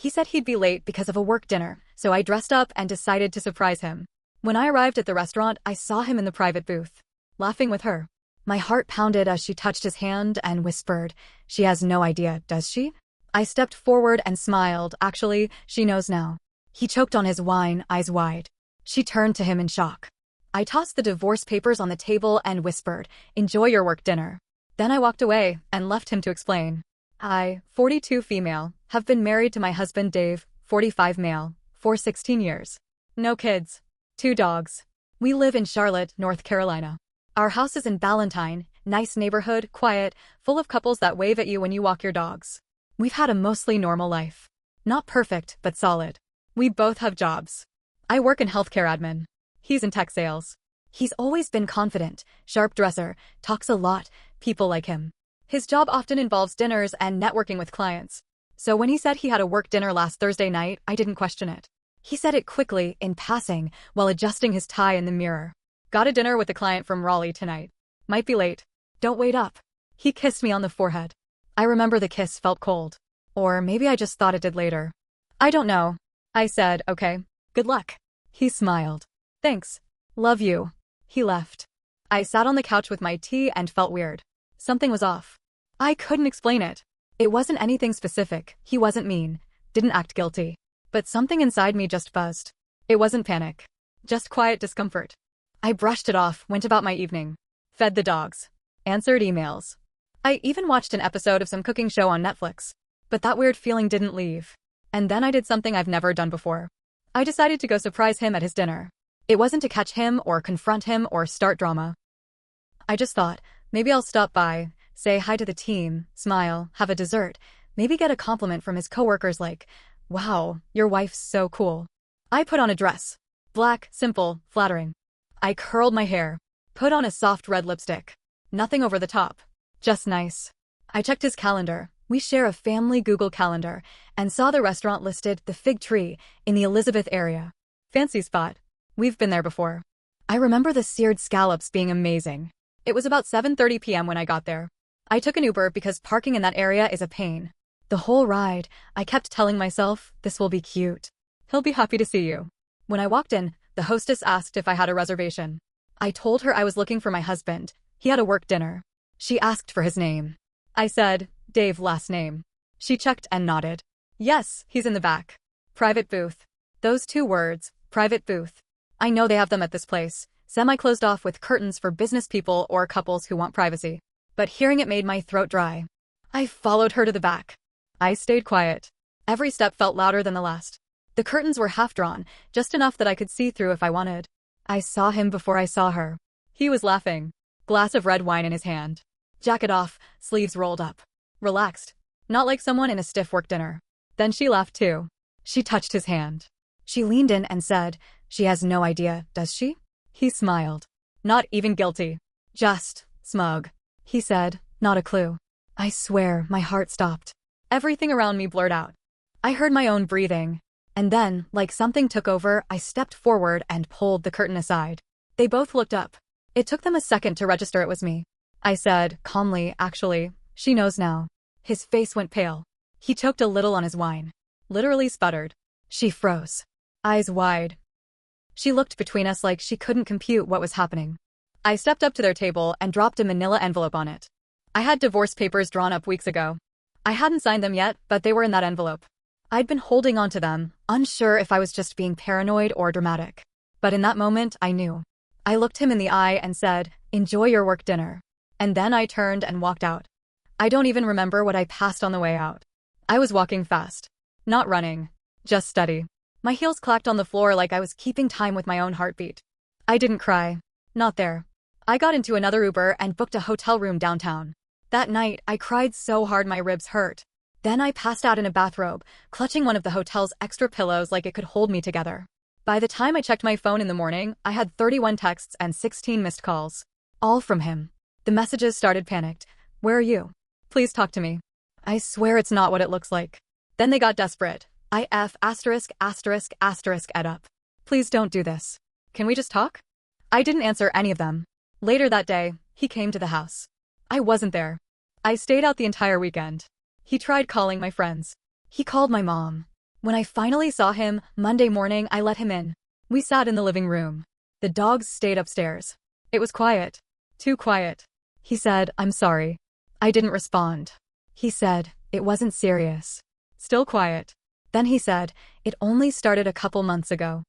He said he'd be late because of a work dinner, so I dressed up and decided to surprise him. When I arrived at the restaurant, I saw him in the private booth, laughing with her. My heart pounded as she touched his hand and whispered, "She has no idea, does she?" I stepped forward and smiled. Actually, she knows now. He choked on his wine, eyes wide. She turned to him in shock. I tossed the divorce papers on the table and whispered, "Enjoy your work dinner." Then I walked away and left him to explain. I, 42 female, have been married to my husband Dave, 45 male, for 16 years. No kids. 2 dogs. We live in Charlotte, North Carolina. Our house is in Ballantyne, nice neighborhood, quiet, full of couples that wave at you when you walk your dogs. We've had a mostly normal life. Not perfect, but solid. We both have jobs. I work in healthcare admin. He's in tech sales. He's always been confident, sharp dresser, talks a lot, people like him. His job often involves dinners and networking with clients. So when he said he had a work dinner last Thursday night, I didn't question it. He said it quickly, in passing, while adjusting his tie in the mirror. Got a dinner with a client from Raleigh tonight. Might be late. Don't wait up. He kissed me on the forehead. I remember the kiss felt cold. Or maybe I just thought it did later. I don't know. I said, "Okay. Good luck." He smiled. "Thanks. Love you." He left. I sat on the couch with my tea and felt weird. Something was off. I couldn't explain it. It wasn't anything specific. He wasn't mean. Didn't act guilty. But something inside me just buzzed. It wasn't panic. Just quiet discomfort. I brushed it off, went about my evening. Fed the dogs. Answered emails. I even watched an episode of some cooking show on Netflix. But that weird feeling didn't leave. And then I did something I've never done before. I decided to go surprise him at his dinner. It wasn't to catch him or confront him or start drama. I just thought, maybe I'll stop by, say hi to the team, smile, have a dessert, maybe get a compliment from his coworkers like, "Wow, your wife's so cool." I put on a dress. Black, simple, flattering. I curled my hair. Put on a soft red lipstick. Nothing over the top. Just nice. I checked his calendar. We share a family Google calendar, and saw the restaurant listed, the Fig Tree, in the Elizabeth area. Fancy spot. We've been there before. I remember the seared scallops being amazing. It was about 7:30 p.m. when I got there. I took an Uber because parking in that area is a pain. The whole ride, I kept telling myself, this will be cute. He'll be happy to see you. When I walked in, the hostess asked if I had a reservation. I told her I was looking for my husband. He had a work dinner. She asked for his name. I said, "Dave, last name." She checked and nodded. "Yes, he's in the back. Private booth." Those 2 words, private booth. I know they have them at this place, semi-closed off with curtains for business people or couples who want privacy. But hearing it made my throat dry. I followed her to the back. I stayed quiet. Every step felt louder than the last. The curtains were half drawn, just enough that I could see through if I wanted. I saw him before I saw her. He was laughing. Glass of red wine in his hand. Jacket off, sleeves rolled up. Relaxed. Not like someone in a stiff work dinner. Then she laughed too. She touched his hand. She leaned in and said, "She has no idea, does she?" He smiled. Not even guilty. Just smug. He said, "Not a clue." I swear, my heart stopped. Everything around me blurred out. I heard my own breathing. And then, like something took over, I stepped forward and pulled the curtain aside. They both looked up. It took them a second to register it was me. I said, calmly, "Actually, she knows now." His face went pale. He choked a little on his wine. Literally sputtered. She froze. Eyes wide. She looked between us like she couldn't compute what was happening. I stepped up to their table and dropped a manila envelope on it. I had divorce papers drawn up weeks ago. I hadn't signed them yet, but they were in that envelope. I'd been holding on to them, unsure if I was just being paranoid or dramatic. But in that moment, I knew. I looked him in the eye and said, "Enjoy your work dinner." And then I turned and walked out. I don't even remember what I passed on the way out. I was walking fast. Not running. Just steady. My heels clacked on the floor like I was keeping time with my own heartbeat. I didn't cry. Not there. I got into another Uber and booked a hotel room downtown. That night, I cried so hard my ribs hurt. Then I passed out in a bathrobe, clutching one of the hotel's extra pillows like it could hold me together. By the time I checked my phone in the morning, I had 31 texts and 16 missed calls. All from him. The messages started panicked. "Where are you? Please talk to me." I swear it's not what it looks like. Then they got desperate. "IF ***** ed up. Please don't do this. Can we just talk?" I didn't answer any of them. Later that day, he came to the house. I wasn't there. I stayed out the entire weekend. He tried calling my friends. He called my mom. When I finally saw him, Monday morning, I let him in. We sat in the living room. The dogs stayed upstairs. It was quiet. Too quiet. He said, "I'm sorry." I didn't respond. He said, "It wasn't serious." Still quiet. Then he said, "It only started a couple months ago."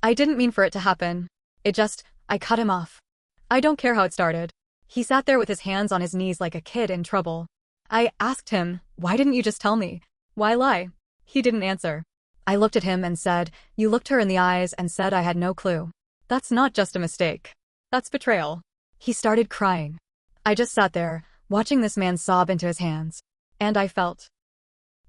I didn't mean for it to happen. I cut him off. I don't care how it started. He sat there with his hands on his knees like a kid in trouble. I asked him, "Why didn't you just tell me? Why lie?" He didn't answer. I looked at him and said, "You looked her in the eyes and said I had no clue. That's not just a mistake. That's betrayal." He started crying. I just sat there, watching this man sob into his hands. And I felt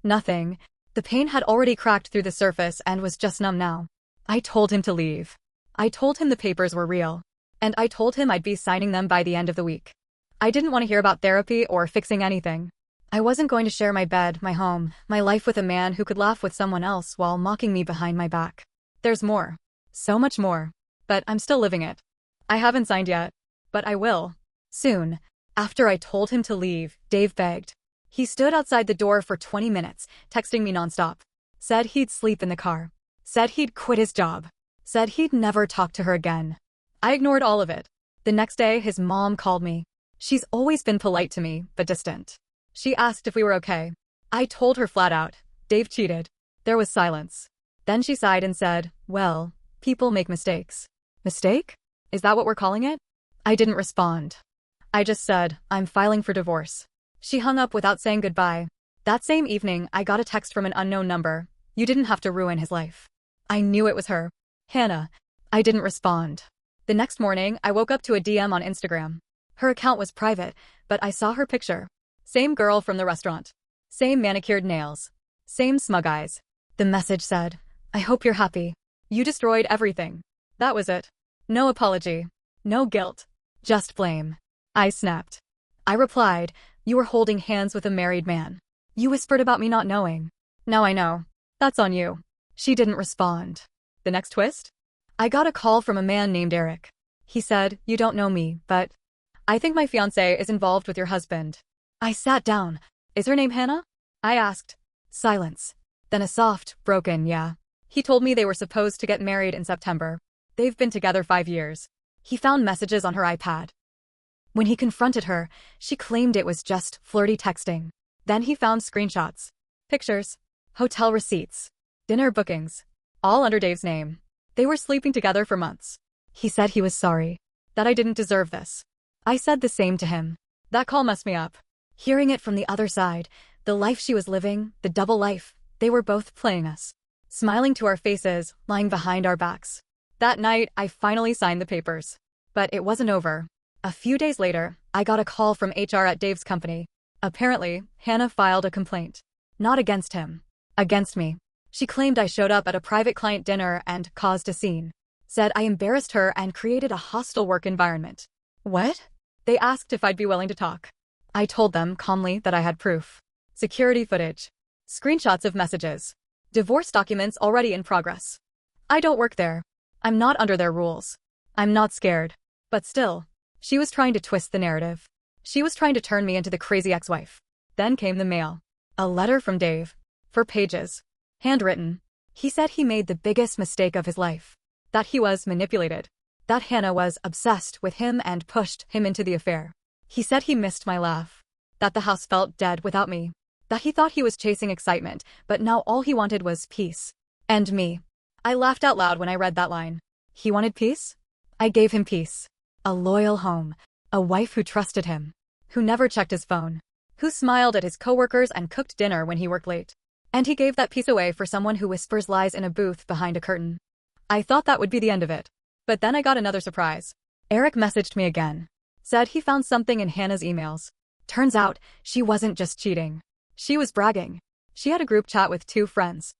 nothing. The pain had already cracked through the surface and was just numb now. I told him to leave. I told him the papers were real. And I told him I'd be signing them by the end of the week. I didn't want to hear about therapy or fixing anything. I wasn't going to share my bed, my home, my life with a man who could laugh with someone else while mocking me behind my back. There's more. So much more. But I'm still living it. I haven't signed yet. But I will. Soon. After I told him to leave, Dave begged. He stood outside the door for 20 minutes, texting me nonstop. Said he'd sleep in the car. Said he'd quit his job. Said he'd never talk to her again. I ignored all of it. The next day, his mom called me. She's always been polite to me, but distant. She asked if we were okay. I told her flat out, Dave cheated. There was silence. Then she sighed and said, "Well, people make mistakes." Mistake? Is that what we're calling it? I didn't respond. I just said, "I'm filing for divorce." She hung up without saying goodbye. That same evening, I got a text from an unknown number. "You didn't have to ruin his life." I knew it was her. Hannah. I didn't respond. The next morning, I woke up to a DM on Instagram. Her account was private, but I saw her picture. Same girl from the restaurant. Same manicured nails. Same smug eyes. The message said, "I hope you're happy. You destroyed everything." That was it. No apology. No guilt. Just blame. I snapped. I replied, "You were holding hands with a married man. You whispered about me not knowing. Now I know. That's on you." She didn't respond. The next twist? I got a call from a man named Eric. He said, "You don't know me, but I think my fiancé is involved with your husband." I sat down. "Is her name Hannah?" I asked. Silence. Then a soft, broken "yeah." He told me they were supposed to get married in September. They've been together 5 years. He found messages on her iPad. When he confronted her, she claimed it was just flirty texting. Then he found screenshots, pictures, hotel receipts, dinner bookings, all under Dave's name. They were sleeping together for months. He said he was sorry, that I didn't deserve this. I said the same to him. That call messed me up. Hearing it from the other side, the life she was living, the double life, they were both playing us. Smiling to our faces, lying behind our backs. That night, I finally signed the papers. But it wasn't over. A few days later, I got a call from HR at Dave's company. Apparently, Hannah filed a complaint. Not against him. Against me. She claimed I showed up at a private client dinner and caused a scene. Said I embarrassed her and created a hostile work environment. What? They asked if I'd be willing to talk. I told them calmly that I had proof. Security footage. Screenshots of messages. Divorce documents already in progress. I don't work there. I'm not under their rules. I'm not scared. But still, she was trying to twist the narrative. She was trying to turn me into the crazy ex-wife. Then came the mail. A letter from Dave. 4 pages. Handwritten. He said he made the biggest mistake of his life. That he was manipulated. That Hannah was obsessed with him and pushed him into the affair. He said he missed my laugh. That the house felt dead without me. That he thought he was chasing excitement, but now all he wanted was peace. And me. I laughed out loud when I read that line. He wanted peace? I gave him peace. A loyal home. A wife who trusted him. Who never checked his phone. Who smiled at his coworkers and cooked dinner when he worked late. And he gave that peace away for someone who whispers lies in a booth behind a curtain. I thought that would be the end of it. But then I got another surprise. Eric messaged me again. Said he found something in Hannah's emails. Turns out, she wasn't just cheating. She was bragging. She had a group chat with 2 friends.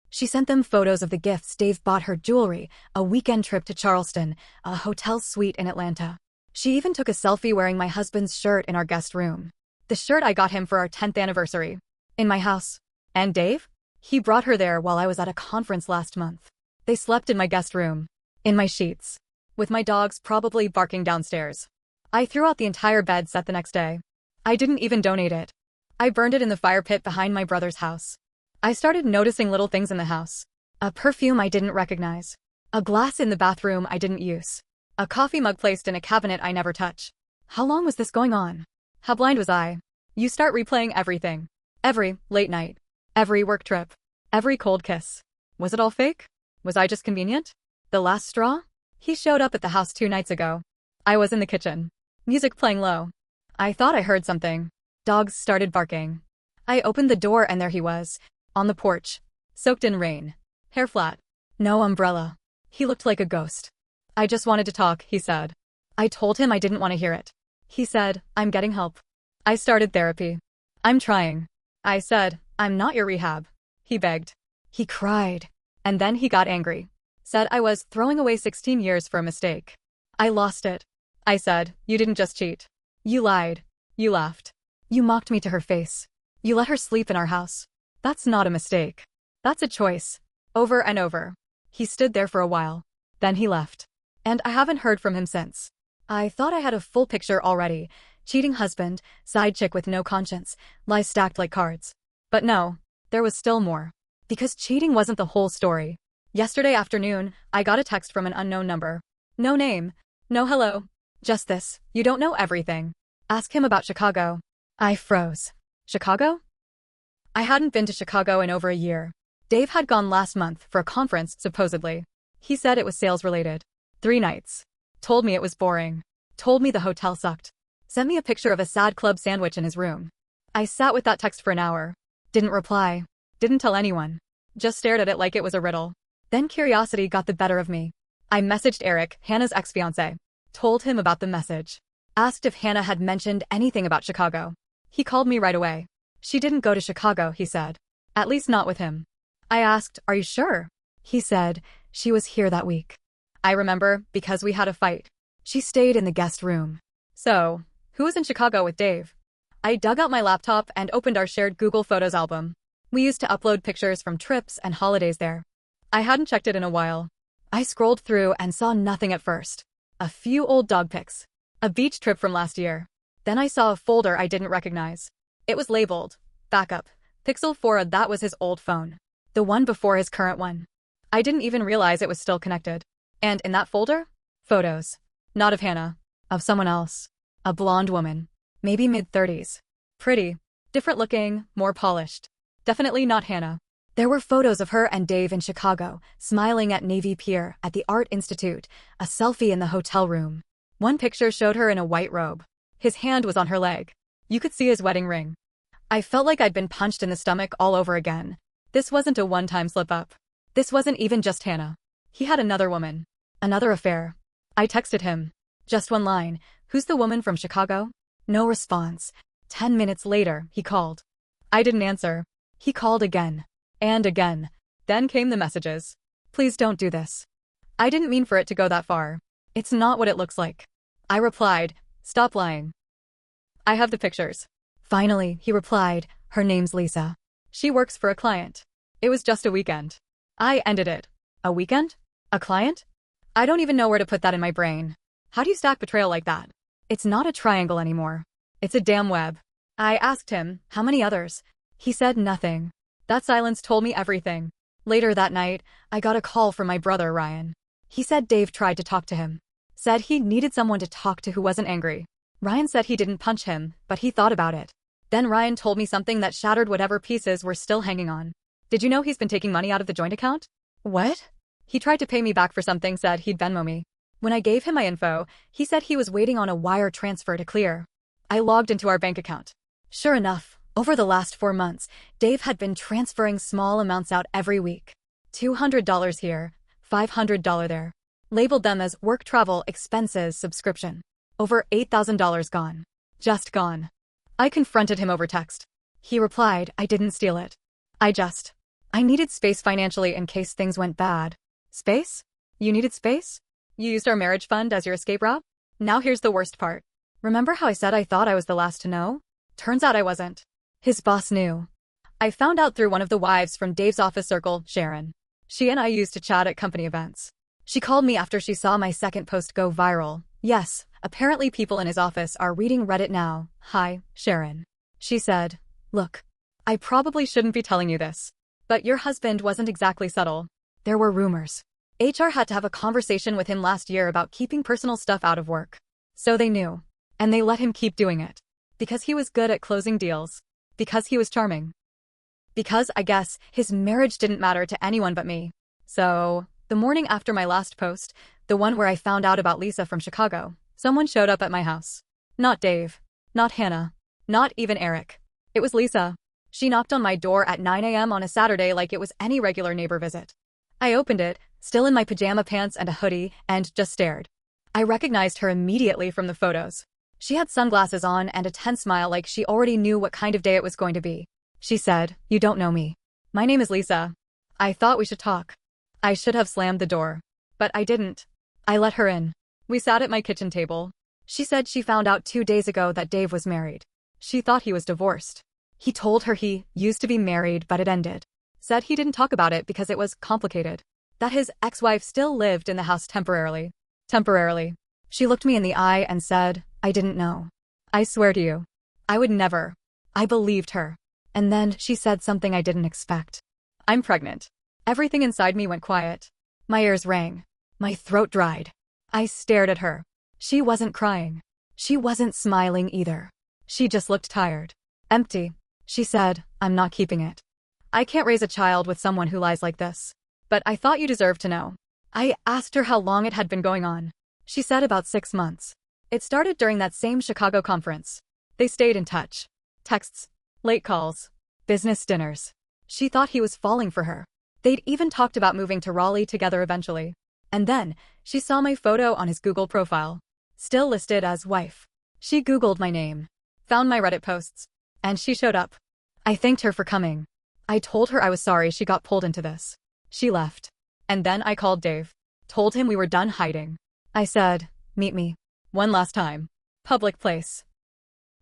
She sent them photos of the gifts Dave bought her: jewelry, a weekend trip to Charleston, a hotel suite in Atlanta. She even took a selfie wearing my husband's shirt in our guest room. The shirt I got him for our 10th anniversary. In my house. And Dave? He brought her there while I was at a conference last month. They slept in my guest room. In my sheets. With my dogs probably barking downstairs. I threw out the entire bed set the next day. I didn't even donate it. I burned it in the fire pit behind my brother's house. I started noticing little things in the house. A perfume I didn't recognize. A glass in the bathroom I didn't use. A coffee mug placed in a cabinet I never touch. How long was this going on? How blind was I? You start replaying everything. Every late night. Every work trip. Every cold kiss. Was it all fake? Was I just convenient? The last straw? He showed up at the house 2 nights ago. I was in the kitchen. Music playing low. I thought I heard something. Dogs started barking. I opened the door and there he was. On the porch. Soaked in rain. Hair flat. No umbrella. He looked like a ghost. I just wanted to talk, he said. I told him I didn't want to hear it. He said, I'm getting help. I started therapy. I'm trying. I said, I'm not your rehab. He begged. He cried. And then he got angry. Said I was throwing away 16 years for a mistake. I lost it. I said, you didn't just cheat. You lied. You laughed. You mocked me to her face. You let her sleep in our house. That's not a mistake. That's a choice. Over and over. He stood there for a while. Then he left. And I haven't heard from him since. I thought I had a full picture already. Cheating husband, side chick with no conscience, lies stacked like cards. But no, there was still more. Because cheating wasn't the whole story. Yesterday afternoon, I got a text from an unknown number. No name. No hello. Just this, you don't know everything. Ask him about Chicago. I froze. Chicago? I hadn't been to Chicago in over a year. Dave had gone last month for a conference, supposedly. He said it was sales-related. 3 nights. Told me it was boring. Told me the hotel sucked. Sent me a picture of a sad club sandwich in his room. I sat with that text for an hour. Didn't reply. Didn't tell anyone. Just stared at it like it was a riddle. Then curiosity got the better of me. I messaged Eric, Hannah's ex-fiancé. Told him about the message. Asked if Hannah had mentioned anything about Chicago. He called me right away. She didn't go to Chicago, he said. At least not with him. I asked, are you sure? He said, she was here that week. I remember, because we had a fight. She stayed in the guest room. So, who was in Chicago with Dave? I dug out my laptop and opened our shared Google Photos album. We used to upload pictures from trips and holidays there. I hadn't checked it in a while. I scrolled through and saw nothing at first. A few old dog pics. A beach trip from last year. Then I saw a folder I didn't recognize. It was labeled, Backup, Pixel 4. That was his old phone. The one before his current one. I didn't even realize it was still connected. And in that folder? Photos. Not of Hannah. Of someone else. A blonde woman. Maybe mid-30s. Pretty. Different looking, more polished. Definitely not Hannah. There were photos of her and Dave in Chicago, smiling at Navy Pier, at the Art Institute, a selfie in the hotel room. One picture showed her in a white robe. His hand was on her leg. You could see his wedding ring. I felt like I'd been punched in the stomach all over again. This wasn't a one-time slip-up. This wasn't even just Hannah. He had another woman. Another affair. I texted him. Just one line. Who's the woman from Chicago? No response. 10 minutes later, he called. I didn't answer. He called again. And again. Then came the messages. Please don't do this. I didn't mean for it to go that far. It's not what it looks like. I replied, stop lying. I have the pictures. Finally, he replied, her name's Lisa. She works for a client. It was just a weekend. I ended it. A weekend? A client? I don't even know where to put that in my brain. How do you stack betrayal like that? It's not a triangle anymore. It's a damn web. I asked him, how many others? He said nothing. That silence told me everything. Later that night, I got a call from my brother Ryan. He said Dave tried to talk to him. Said he needed someone to talk to who wasn't angry. Ryan said he didn't punch him, but he thought about it. Then Ryan told me something that shattered whatever pieces were still hanging on. Did you know he's been taking money out of the joint account? What? He tried to pay me back for something, said he'd Venmo me. When I gave him my info, he said he was waiting on a wire transfer to clear. I logged into our bank account. Sure enough, over the last 4 months, Dave had been transferring small amounts out every week. $200 here, $500 there. Labeled them as work travel expenses subscription. Over $8,000 gone. Just gone. I confronted him over text. He replied, I didn't steal it. I needed space financially in case things went bad. Space? You needed space? You used our marriage fund as your escape route? Now here's the worst part. Remember how I said I thought I was the last to know? Turns out I wasn't. His boss knew. I found out through one of the wives from Dave's office circle, Sharon. She and I used to chat at company events. She called me after she saw my second post go viral. Yes, apparently people in his office are reading Reddit now. Hi, Sharon. She said, look, I probably shouldn't be telling you this. But your husband wasn't exactly subtle. There were rumors. HR had to have a conversation with him last year about keeping personal stuff out of work. So they knew. And they let him keep doing it. Because he was good at closing deals. Because he was charming. Because, I guess, his marriage didn't matter to anyone but me. So, the morning after my last post, the one where I found out about Lisa from Chicago, someone showed up at my house. Not Dave. Not Hannah. Not even Eric. It was Lisa. She knocked on my door at 9 a.m. on a Saturday like it was any regular neighbor visit. I opened it, still in my pajama pants and a hoodie, and just stared. I recognized her immediately from the photos. She had sunglasses on and a tense smile like she already knew what kind of day it was going to be. She said, "You don't know me. My name is Lisa. I thought we should talk." I should have slammed the door. But I didn't. I let her in. We sat at my kitchen table. She said she found out 2 days ago that Dave was married. She thought he was divorced. He told her he used to be married but it ended. Said he didn't talk about it because it was complicated. That his ex-wife still lived in the house temporarily. Temporarily. She looked me in the eye and said, "I didn't know. I swear to you. I would never." I believed her. And then she said something I didn't expect. "I'm pregnant." Everything inside me went quiet. My ears rang. My throat dried. I stared at her. She wasn't crying. She wasn't smiling either. She just looked tired. Empty. She said, "I'm not keeping it. I can't raise a child with someone who lies like this. But I thought you deserved to know." I asked her how long it had been going on. She said about 6 months. It started during that same Chicago conference. They stayed in touch. Texts. Late calls. Business dinners. She thought he was falling for her. They'd even talked about moving to Raleigh together eventually. And then, she saw my photo on his Google profile. Still listed as wife. She Googled my name. Found my Reddit posts. And she showed up. I thanked her for coming. I told her I was sorry she got pulled into this. She left. And then I called Dave. Told him we were done hiding. I said, "Meet me. One last time. Public place.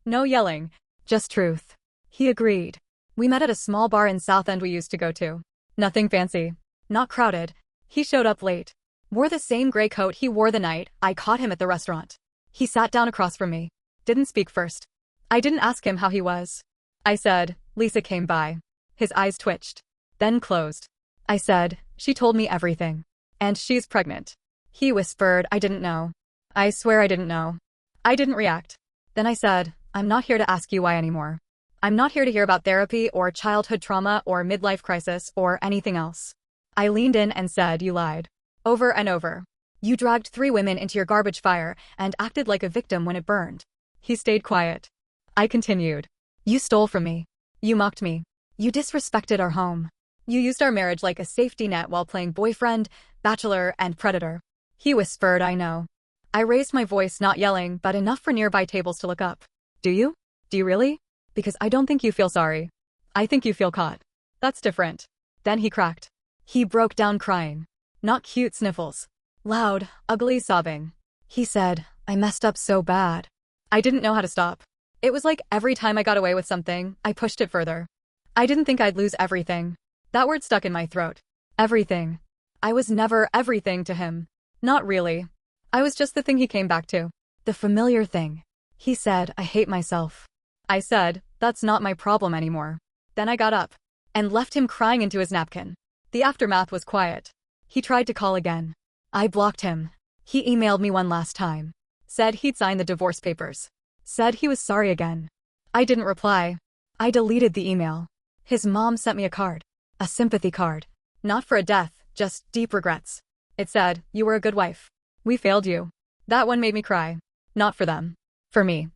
No yelling. Just truth." He agreed. We met at a small bar in South End we used to go to. Nothing fancy. Not crowded. He showed up late. Wore the same gray coat he wore the night I caught him at the restaurant. He sat down across from me. Didn't speak first. I didn't ask him how he was. I said, "Lisa came by." His eyes twitched. Then closed. I said, "She told me everything. And she's pregnant." He whispered, "I didn't know. I swear I didn't know." I didn't react. Then I said, "I'm not here to ask you why anymore. I'm not here to hear about therapy or childhood trauma or midlife crisis or anything else." I leaned in and said, "You lied. Over and over. You dragged 3 women into your garbage fire and acted like a victim when it burned." He stayed quiet. I continued. "You stole from me. You mocked me. You disrespected our home. You used our marriage like a safety net while playing boyfriend, bachelor, and predator." He whispered, "I know." I raised my voice, not yelling, but enough for nearby tables to look up. "Do you? Do you really? Because I don't think you feel sorry. I think you feel caught. That's different." Then he cracked. He broke down crying. Not cute sniffles. Loud, ugly sobbing. He said, "I messed up so bad. I didn't know how to stop. It was like every time I got away with something, I pushed it further. I didn't think I'd lose everything." That word stuck in my throat. Everything. I was never everything to him. Not really. I was just the thing he came back to. The familiar thing. He said, "I hate myself." I said, "That's not my problem anymore." Then I got up and left him crying into his napkin. The aftermath was quiet. He tried to call again. I blocked him. He emailed me one last time. Said he'd sign the divorce papers. Said he was sorry again. I didn't reply. I deleted the email. His mom sent me a card. A sympathy card. Not for a death, just deep regrets. It said, "You were a good wife. We failed you." That one made me cry. Not for them. For me.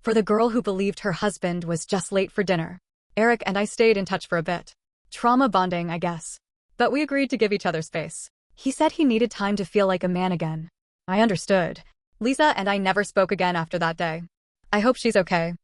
For the girl who believed her husband was just late for dinner. Eric and I stayed in touch for a bit. Trauma bonding, I guess. But we agreed to give each other space. He said he needed time to feel like a man again. I understood. Lisa and I never spoke again after that day. I hope she's okay.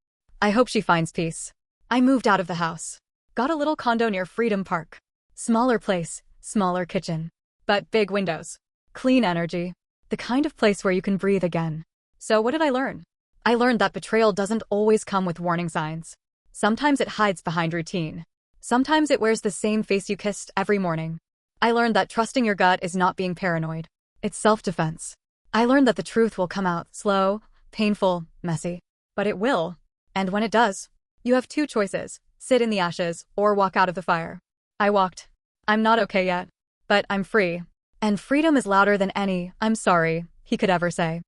I hope she finds peace. I moved out of the house. Got a little condo near Freedom Park. Smaller place, smaller kitchen. But big windows. Clean energy. The kind of place where you can breathe again. So what did I learn? I learned that betrayal doesn't always come with warning signs. Sometimes it hides behind routine. Sometimes it wears the same face you kissed every morning. I learned that trusting your gut is not being paranoid. It's self-defense. I learned that the truth will come out slow, painful, messy. But it will. And when it does, you have 2 choices: sit in the ashes or walk out of the fire. I walked. I'm not okay yet. But I'm free. And freedom is louder than any "I'm sorry" he could ever say.